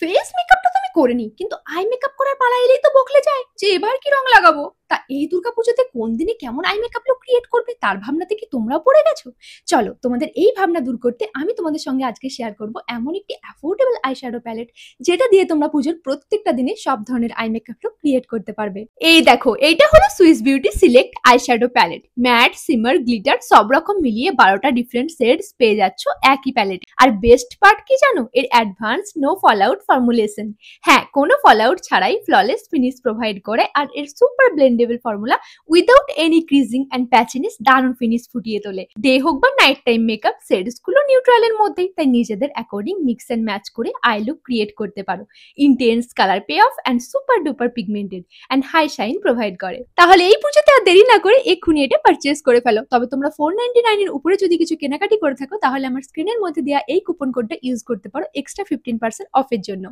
Face মেকআপটা তো আমি করে নিই, কিন্তু আই মেকআপ করার পালা এলেই তো বকলে যায় যে এবার কি রং লাগাবো। তা এই দুর্গাপুজোতে কোন দিনে কেমন আই মেকআপ লুক ক্রিয়েট করবে তার ভাবনাতে কি তোমরাও পড়ে গেছো? চলো তোমাদের এই ভাবনা দূর করতে আমি তোমাদের সঙ্গে আজকে শেয়ার করব এমন একটি অ্যাফোর্ডেবল আই শ্যাডো প্যালেট, যেটা দিয়ে তোমরা পুজোর প্রত্যেকটা দিনে সব ধরনের আই মেকআপ লুক ক্রিয়েট করতে পারবে। এই দেখো, এইটা হলো Swiss Beauty select eye shadow palette. Matte, shimmer, glitter সব রকম মিলিয়ে 12টা ডিফারেন্ট শেডস পেয়ে যাচ্ছ একই প্যালেট। আর বেস্ট পার্ট কি জানো? এর অ্যাডভান্স নো ফলআউট ফর্মুলেশন। হ্যাঁ, কোনো ফলআউট ছাড়াই ফ্ললেস ফিনিশ প্রোভাইড করে, আর এর super blendable formula without any creasing and patchiness দারুণ ফিনিশ ফুটিয়ে তোলে। ডে হোক বা নাইট টাইম মেকআপ, শেডস গুলো নিউট্রালের মধ্যেই, তাই নিজেদের অ্যাকর্ডিং মিক্স এন্ড ম্যাচ করে আই লুক ক্রিয়েট করতে পারো। Intense colour pay off and super duper pigmented and high shine provide করে। তাহলে এই পুজোতে আর দেরি না করে এক্ষুনি এটা পারচেস করে ফেলো। তবে তোমরা 499 এর উপরে যদি কিছু কেনাকাটি করে থাকো, তাহলে আমার স্ক্রিনের মধ্যে দেওয়া এই কুপন কোডটা ইউজ করতে পারো এক্সট্রা 15% অফের জন্য।